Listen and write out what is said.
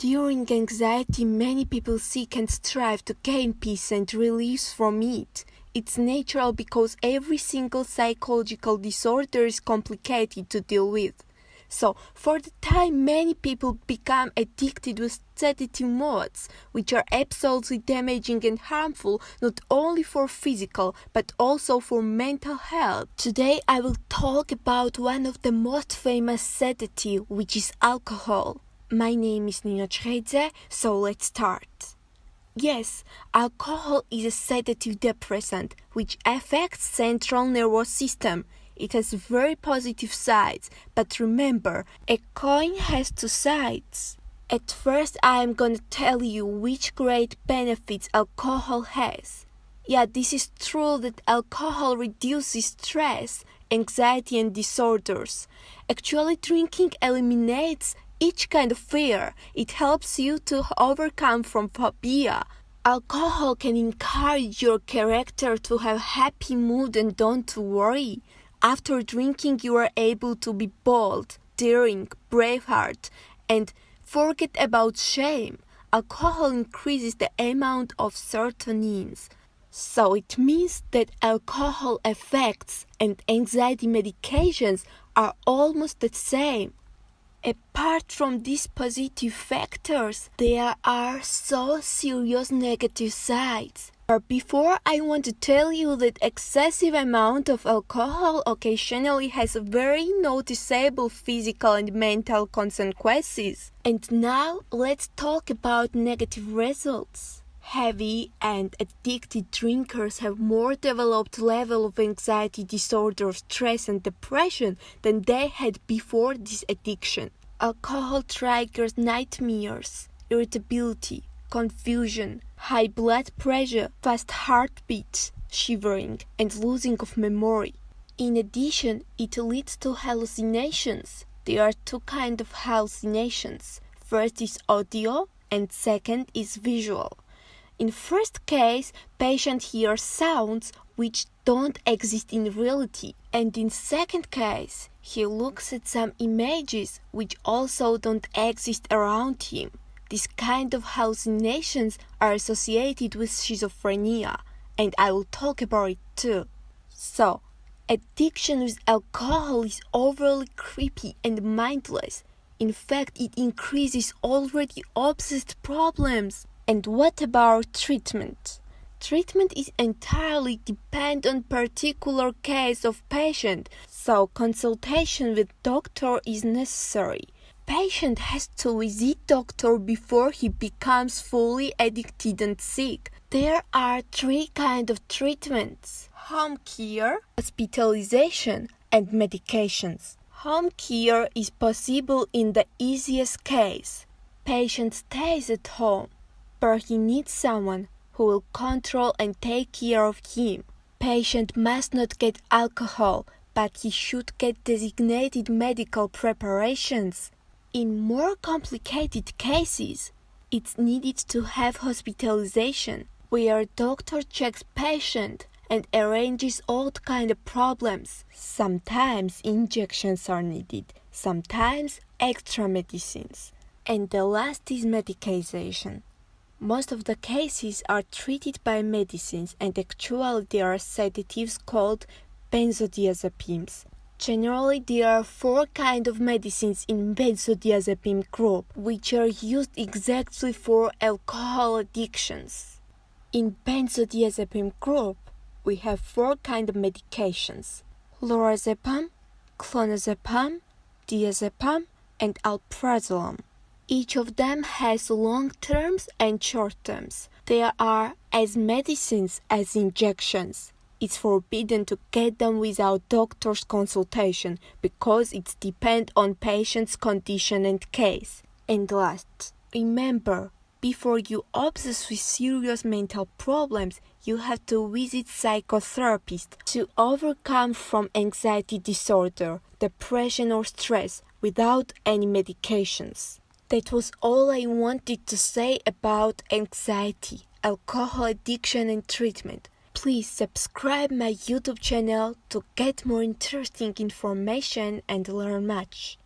During anxiety, many people seek and strive to gain peace and release from it. It's natural because every single psychological disorder is complicated to deal with. So, for the time, many people become addicted with sedative modes, which are absolutely damaging and harmful not only for physical but also for mental health. Today, I will talk about one of the most famous sedatives, which is alcohol. My name is Nino Chredze, so let's start. Yes, alcohol is a sedative depressant which affects central nervous system. It has very positive sides, but remember, a coin has two sides. At first, I am gonna tell you which great benefits alcohol has. Yeah, this is true that alcohol reduces stress, anxiety and disorders. Actually, drinking eliminates each kind of fear. It helps you to overcome from phobia. Alcohol can encourage your character to have happy mood and don't worry. After drinking, you are able to be bold, daring, braveheart, and forget about shame. Alcohol increases the amount of serotonins. So it means that alcohol effects and anxiety medications are almost the same. Apart from these positive factors, there are so serious negative sides. But before, I want to tell you that excessive amount of alcohol occasionally has very noticeable physical and mental consequences. And now, let's talk about negative results. Heavy and addicted drinkers have more developed level of anxiety disorder, stress and depression than they had before this addiction. Alcohol triggers nightmares, irritability, confusion, high blood pressure, fast heartbeats, shivering, and losing of memory. In addition, it leads to hallucinations. There are two kinds of hallucinations. First is audio and second is visual. In first case, patient hears sounds which don't exist in reality, and in second case, he looks at some images which also don't exist around him. These kind of hallucinations are associated with schizophrenia, and I will talk about it too. So, addiction with alcohol is overly creepy and mindless. In fact, it increases already obsessed problems. And what about treatment? Treatment is entirely dependent on particular case of patient, so consultation with doctor is necessary. Patient has to visit doctor before he becomes fully addicted and sick. There are three kinds of treatments: home care, hospitalization, and medications. Home care is possible in the easiest case. Patient stays at home, but he needs someone who will control and take care of him. Patient must not get alcohol, but he should get designated medical preparations. In more complicated cases, it's needed to have hospitalization, where doctor checks patient and arranges all kind of problems. Sometimes injections are needed, sometimes extra medicines. And the last is medication. Most of the cases are treated by medicines, and actually there are sedatives called benzodiazepines. Generally, there are 4 kinds of medicines in benzodiazepine group, which are used exactly for alcohol addictions. In benzodiazepine group, we have 4 kinds of medications: lorazepam, clonazepam, diazepam, and alprazolam. Each of them has long terms and short terms. They are as medicines as injections. It's forbidden to get them without doctor's consultation because it depends on patient's condition and case. And last, remember, before you obsess with serious mental problems, you have to visit psychotherapist to overcome from anxiety disorder, depression or stress without any medications. That was all I wanted to say about anxiety, alcohol addiction and treatment. Please subscribe my YouTube channel to get more interesting information and learn much.